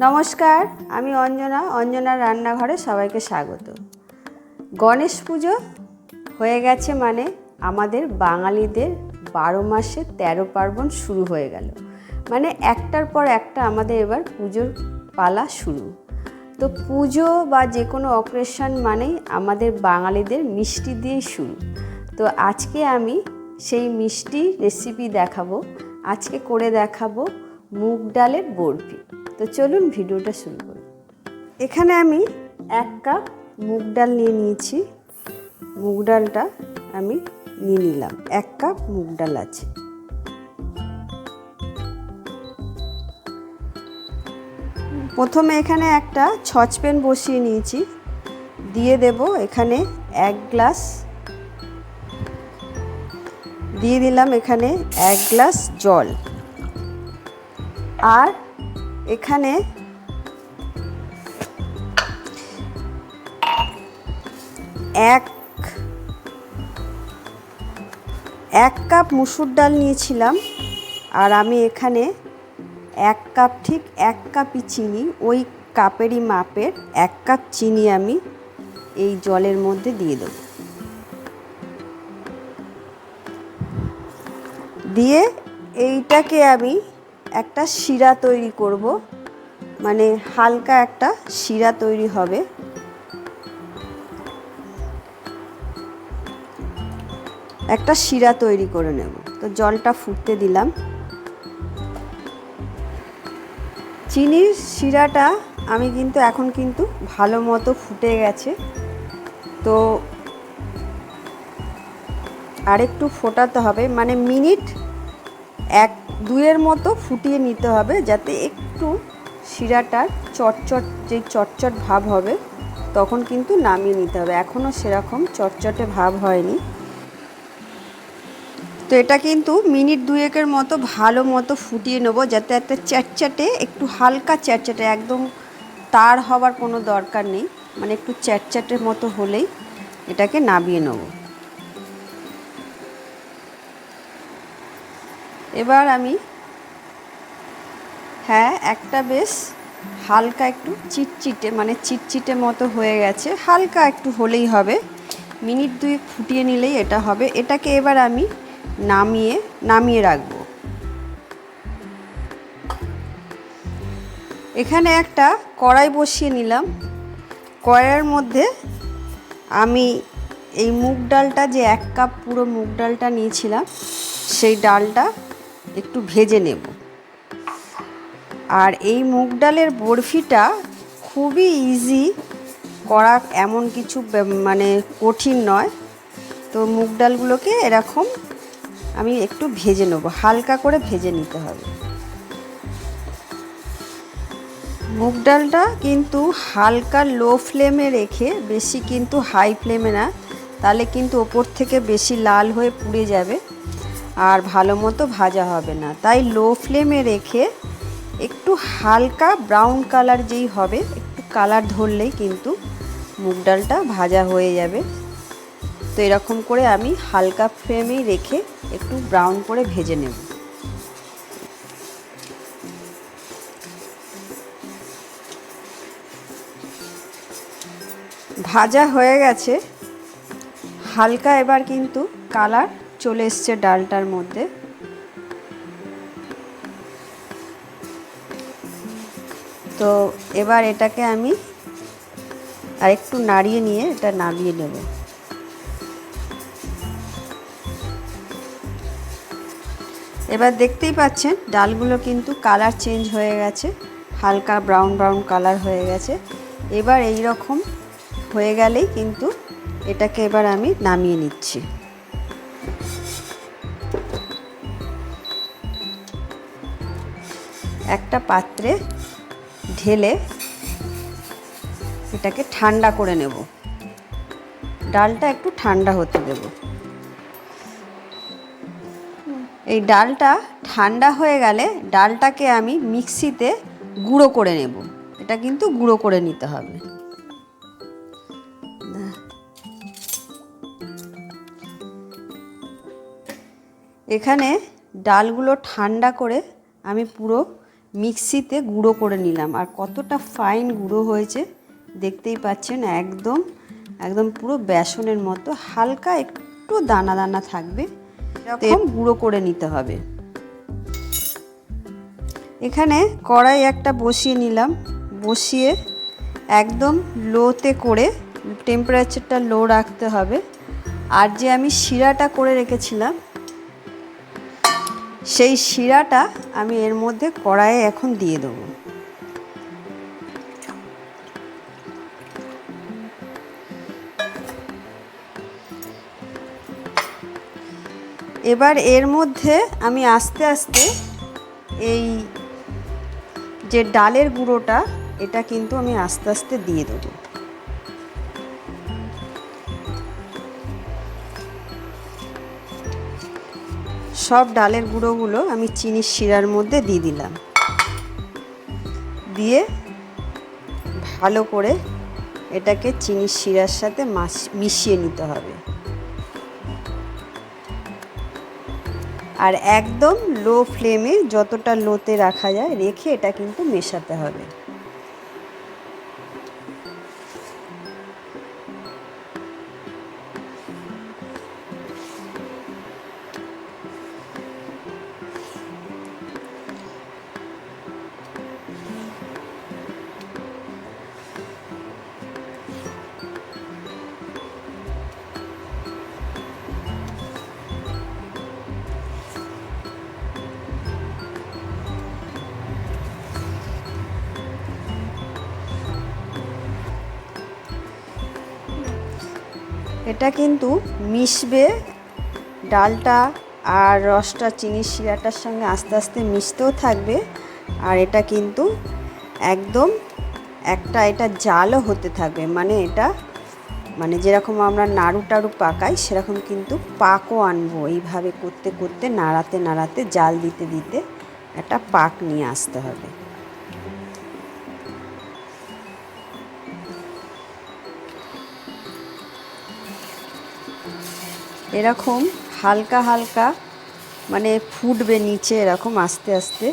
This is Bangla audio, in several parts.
নমস্কার, আমি অঞ্জনার রান্নাঘরে সবাইকে স্বাগত। গণেশ পুজো হয়ে গেছে মানে আমাদের বাঙালিদের 12 মাসে 13 পার্বণ শুরু হয়ে গেল। মানে একটার পর একটা আমাদের এবার পুজোর পালা শুরু। তো পুজো বা যে কোনো অকেশন মানেই আমাদের বাঙালিদের মিষ্টি দিয়েই শুরু। তো আজকে আমি সেই মিষ্টি রেসিপি দেখাবো। আজকে করে দেখাবো মুগ ডালের বরফি। তো চলুন ভিডিওটা শুরু করি। এখানে আমি 1 কাপ মুগ ডাল নিয়ে নিয়েছি। মুগ ডালটা আমি নিয়ে নিলাম, 1 কাপ মুগ ডাল আছে। প্রথমে এখানে একটা সসপ্যান বসিয়ে নিয়েছি, দিয়ে দেব এখানে 1 গ্লাস, দিয়ে দিলাম এখানে 1 গ্লাস জল। আর এখানে এক কাপ মুসুর ডাল নিয়েছিলাম। আর আমি এখানে 1 কাপ, ঠিক 1 কাপই চিনি, ওই কাপেরই মাপের 1 কাপ চিনি আমি এই জলের মধ্যে দিয়ে দেব। দিয়ে এইটাকে আমি একটা শিরা তৈরি করব, মানে হালকা একটা শিরা তৈরি হবে। একটা শিরা তৈরি করে নেব। তো জলটা ফুটতে দিলাম। চিনির শিরাটা আমি কিন্তু এখন ভালো মতো ফুটে গেছে। তো আরেকটু ফোটাতে হবে, মানে মিনিট 1-2 মতো ফুটিয়ে নিতে হবে, যাতে একটু শিরাটার যে চটচট ভাব হবে তখন কিন্তু নামিয়ে নিতে হবে। এখনও সেরকম চটচটে ভাব হয়নি। তো এটা কিন্তু মিনিট 2 মতো ভালো মতো ফুটিয়ে নেব, যাতে একটা চ্যাটচ্যাটে, একটু হালকা চ্যাটচ্যাটে, একদম তার হওয়ার কোনো দরকার নেই, মানে একটু চ্যাটচ্যাটের মতো হলেই এটাকে নামিয়ে নেব। এবার আমি একটা বেশ হালকা একটু চিটচিটে, মানে চিটচিটে মতো হয়ে গেছে, হালকা একটু হলেই হবে। মিনিট 2 ফুটিয়ে নিলেই এটা হবে। এটাকে এবার আমি নামিয়ে রাখবো। এখানে একটা কড়াই বসিয়ে নিলাম। কড়াইয়ের মধ্যে আমি এই মুগ ডালটা, যে 1 কাপ পুরো মুগ ডালটা নিয়েছিলাম, সেই ডালটা একটু ভেজে নেব। আর এই মুগ ডালের বরফিটা খুবই ইজি করা, এমন কিছু মানে কঠিন নয়। তো মুগ ডালগুলোকে এরকম আমি একটু ভেজে নেব, হালকা করে ভেজে নিতে হবে। মুগ ডালটা কিন্তু হালকা লো ফ্লেমে রেখে, বেশি কিন্তু হাই ফ্লেমে না, তাহলে কিন্তু ওপর থেকে বেশি লাল হয়ে পুড়ে যাবে আর ভালো মতো ভাজা হবে না। তাই লো ফ্লেমে রেখে একটু হালকা ব্রাউন কালার যেই হবে, একটু কালার ধরলেই কিন্তু মুগ ডালটা ভাজা হয়ে যাবে। তো এরকম করে আমি হালকা ফ্লেমেই রেখে একটু ব্রাউন করে ভেজে নেব। ভাজা হয়ে গেছে হালকা, এবার কিন্তু কালার চলে এসছে ডালটার মধ্যে। তো এবার এটাকে আমি আরেকটু নাড়িয়ে নিয়ে এটা নামিয়ে নেব। এবার দেখতেই পাচ্ছেন ডালগুলো কিন্তু কালার চেঞ্জ হয়ে গেছে, হালকা ব্রাউন ব্রাউন কালার হয়ে গেছে। এবার এই রকম হয়ে গেলেই কিন্তু এটাকে এবার আমি নামিয়ে নিচ্ছি। একটা পাত্রে ঢেলে এটাকে ঠান্ডা করে নেব। ডালটা একটু ঠান্ডা হতে দেব। এই ডালটা ঠান্ডা হয়ে গেলে ডালটাকে আমি মিক্সিতে গুঁড়ো করে নেব। এটা কিন্তু গুঁড়ো করে নিতে হবে। এখানে ডালগুলো ঠান্ডা করে আমি পুরো মিক্সিতে গুঁড়ো করে নিলাম। আর কতটা ফাইন গুঁড়ো হয়েছে দেখতেই পাচ্ছেন, একদম একদম পুরো বেসনের মতো, হালকা একটু দানা দানা থাকবে, এরকম গুঁড়ো করে নিতে হবে। এখানে কড়াই একটা বসিয়ে নিলাম, বসিয়ে একদম লোতে করে, টেম্পারেচারটা লো রাখতে হবে। আর যে আমি শিরাটা করে রেখেছিলাম সেই শিরাটা আমি এর মধ্যে কড়াইয়ে এখন দিয়ে দেবো। এবার এর মধ্যে আমি আস্তে আস্তে এই যে ডালের গুঁড়োটা, এটা কিন্তু আমি আস্তে আস্তে দিয়ে দেবো। সব ডালের গুঁড়োগুলো আমি চিনির শিরার মধ্যে দিয়ে দিলাম, দিয়ে ভালো করে এটাকে চিনির শিরার সাথে মিশিয়ে নিতে হবে। আর একদম লো ফ্লেমে, যতটা লোতে রাখা যায় রেখে এটা কিন্তু মেশাতে হবে। এটা কিন্তু মিশবে, ডালটা আর রসটা চিনির শিরাটার সঙ্গে আস্তে আস্তে মিশতেও থাকবে। আর এটা কিন্তু একদম এটা জালও হতে থাকবে, মানে এটা মানে যেরকম আমরা নাড়ু টাড়ু পাকাই সেরকম কিন্তু পাকও আনবো। এইভাবে করতে করতে, নাড়াতে নাড়াতে, জাল দিতে দিতে একটা পাক নিয়ে আসতে হবে। এরকম হালকা হালকা মানে ফুটবে নিচে এরকম আস্তে আস্তে,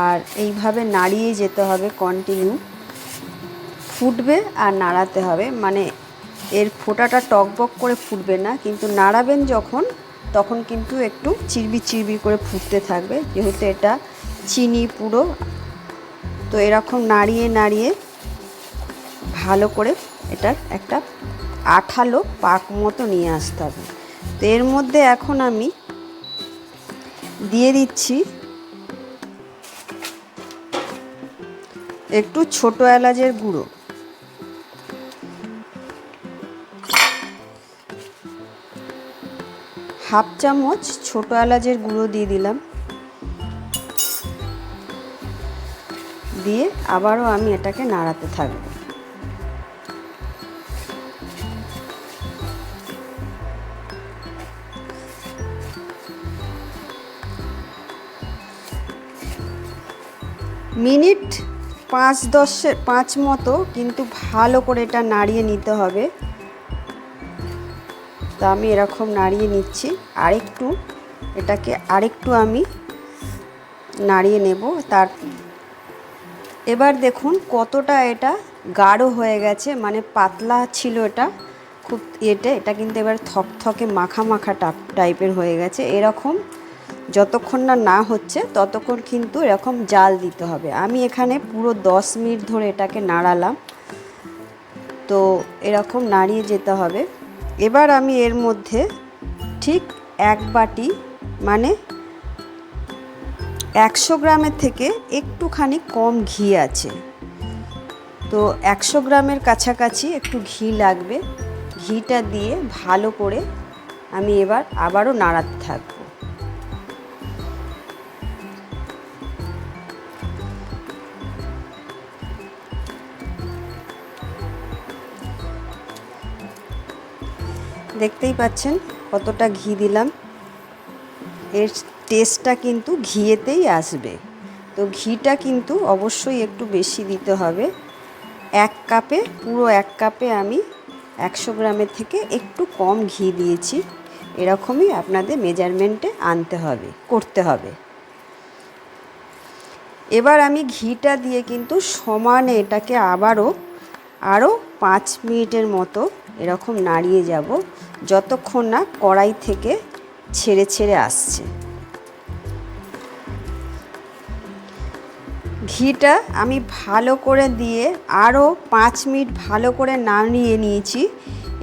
আর এইভাবে নাড়িয়ে যেতে হবে, কন্টিনিউ ফুটবে আর নাড়াতে হবে। মানে এর ফোঁটাটা টকবক করে ফুটবে না, কিন্তু নাড়াবেন যখন, তখন কিন্তু একটু চিরবির চিরবির করে ফুটতে থাকবে, যেহেতু এটা চিনি পুরো। তো এরকম নাড়িয়ে নাড়িয়ে ভালো করে এটার একটা আঠালো পাক মতো নিয়ে আসতে হবে। তো এর মধ্যে এখন আমি দিয়ে দিচ্ছি একটু ছোট এলাচের গুঁড়ো, হাফ চামচ ছোট এলাচের গুঁড়ো দিয়ে দিলাম, দিয়ে আবারও আমি এটাকে নাড়াতে থাকবো। মিনিট 5 মতো কিন্তু ভালো করে এটা নাড়িয়ে নিতে হবে। তো আমি এরকম নাড়িয়ে নিচ্ছি, এটাকে আরেকটু আমি নাড়িয়ে নেব। এবার দেখুন কতটা এটা গাঢ় হয়ে গেছে, মানে পাতলা ছিল এটা খুব, এটা কিন্তু এবার থকথকে মাখা মাখা টাইপের হয়ে গেছে। এরকম যতক্ষণ না হচ্ছে ততক্ষণ কিন্তু এরকম জাল দিতে হবে। আমি এখানে পুরো 10 মিনিট ধরে এটাকে নাড়ালাম। তো এরকম নাড়িয়ে যেতে হবে। এবার আমি এর মধ্যে ঠিক 1 বাটি, মানে 100 গ্রামের থেকে একটুখানি কম ঘি আছে, তো 100 গ্রামের কাছাকাছি একটু ঘি লাগবে। ঘিটা দিয়ে ভালো করে আমি এবার আবারও নাড়াতে থাকবো। দেখতেই পাচ্ছেন কতটা ঘি দিলাম, এর টেস্টটা কিন্তু ঘিয়েতেই আসবে। তো ঘিটা কিন্তু অবশ্যই একটু বেশি দিতে হবে। 1 কাপে, পুরো 1 কাপে আমি 100 গ্রামের থেকে একটু কম ঘি দিয়েছি। এরকমই আপনাদের মেজারমেন্টে করতে হবে। এবার আমি ঘিটা দিয়ে কিন্তু সমানে এটাকে আরও 5 মিনিটের মতো এরকম নাড়িয়ে যাব, যতক্ষণ না কড়াই থেকে ছেড়ে ছেড়ে আসছে। ঘিটা আমি ভালো করে দিয়ে আরও 5 মিনিট ভালো করে নাড়িয়ে নিয়েছি।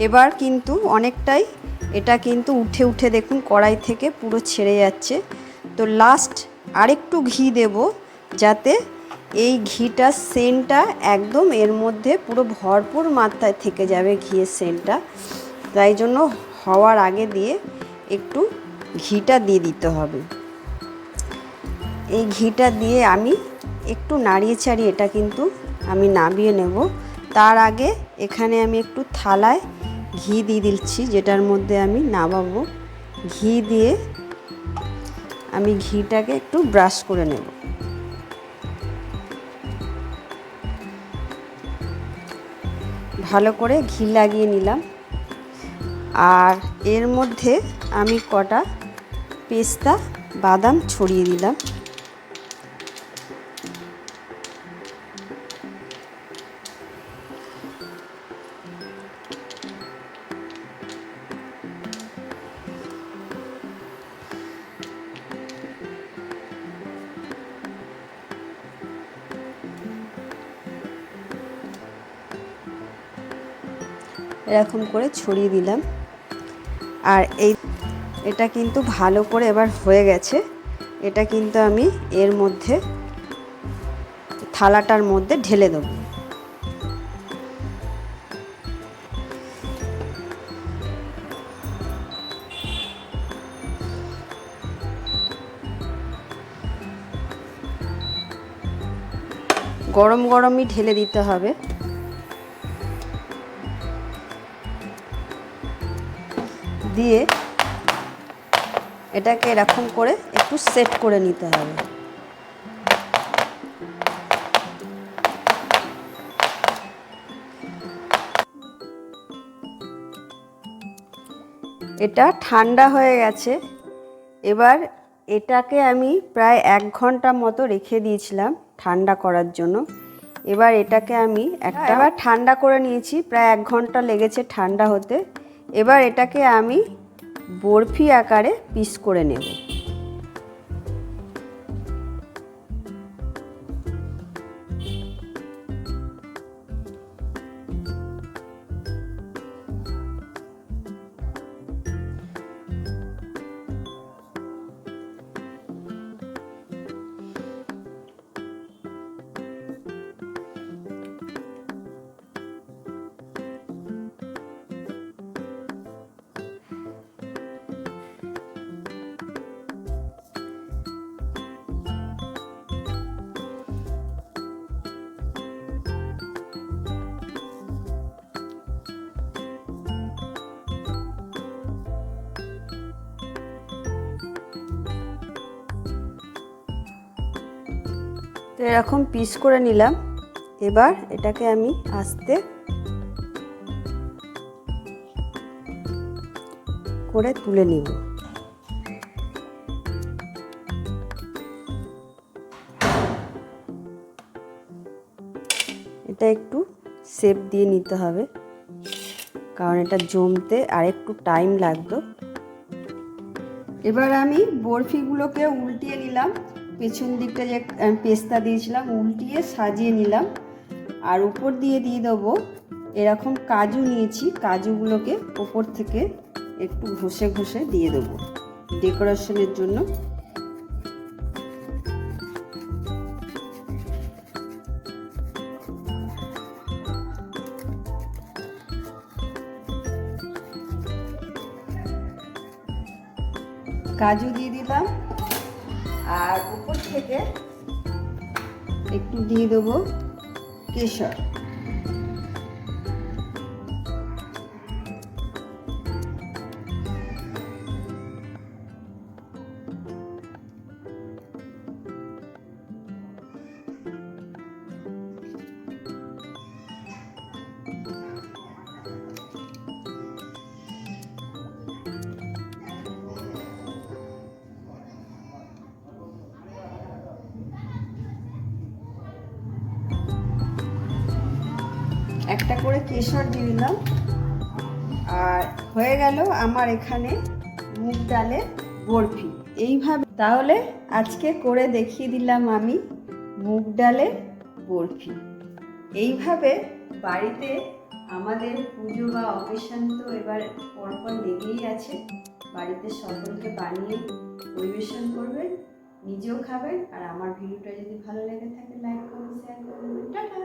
এবার কিন্তু অনেকটাই এটা কিন্তু উঠে উঠে দেখুন কড়াই থেকে পুরো ছেড়ে যাচ্ছে। তো লাস্ট আরেকটু ঘি দেব, যাতে এই ঘিটার সেন্টটা একদম এর মধ্যে পুরো ভরপুর মাত্রায় থেকে যাবে ঘিয়ের সেন্টটা। তাই জন্য হওয়ার আগে দিয়ে একটু ঘিটা দিয়ে দিতে হবে। এই ঘিটা দিয়ে আমি একটু নাড়িয়ে ছাড়িয়ে এটা কিন্তু আমি নামিয়ে নেব। তার আগে এখানে আমি একটু থালায় ঘি দিয়ে দিচ্ছি, যেটার মধ্যে আমি নামাবো। ঘি দিয়ে আমি ঘিটাকে একটু ব্রাশ করে নেব। ভালো করে ঘি লাগিয়ে নিলাম। আর এর মধ্যে আমি কটা পেস্তা বাদাম ছড়িয়ে দিলাম। এরকম করে ছড়িয়ে দিলাম। আর এটা কিন্তু ভালো করে এবার হয়ে গেছে। এটা কিন্তু আমি এর মধ্যে থালাটার মধ্যে ঢেলে দেব। গরম গরমই ঢেলে দিতে হবে। দিয়ে এটাকে এরকম করে একটু সেট করে নিতে হবে। এটা ঠান্ডা হয়ে গেছে। এবার এটাকে আমি প্রায় 1 ঘন্টা মতো রেখে দিয়েছিলাম ঠান্ডা করার জন্য। এবার এটাকে আমি এবার ঠান্ডা করে নিয়েছি, প্রায় 1 ঘন্টা লেগেছে ঠান্ডা হতে। এবার এটাকে আমি বরফি আকারে পিস করে নেব। তো এরকম পিস করে নিলাম। এবার এটাকে আমি আস্তে করে তুলে নিব। এটা একটু শেপ দিয়ে নিতে হবে, কারণ এটা জমতে আর একটু টাইম লাগতো। এবার আমি বরফিগুলোকে উল্টিয়ে নিলাম। পেছন দিকটা যে পেস্তা দিয়েছিলাম উল্টিয়ে সাজিয়ে নিলাম। আর উপর দিয়ে দেবো এরকম কাজু নিয়েছি, কাজুগুলোকে ওপর থেকে একটু ঘষে ঘষে দিয়ে দেবো ডেকোরেশনের জন্য। কাজু দিয়ে দিলাম, আর উপর থেকে একটু দিয়ে দেবো কেশর। একটা করে কেশর দিয়ে দিলাম। আর হয়ে গেল আমার এখানে মুগ ডালের বরফি। এইভাবে তাহলে আজকে করে দেখিয়ে দিলাম আমি মুগ ডালের বরফি। এইভাবে বাড়িতে আমাদের পুজো বা অকেশন তো এবার পরপর লেগেই আছে, বাড়িতে সকলকে বানিয়ে পরিবেশন করবেন, নিজেও খাবেন। আর আমার ভিডিওটা যদি ভালো লেগে থাকে লাইক করুন, শেয়ার করুন। টাটা।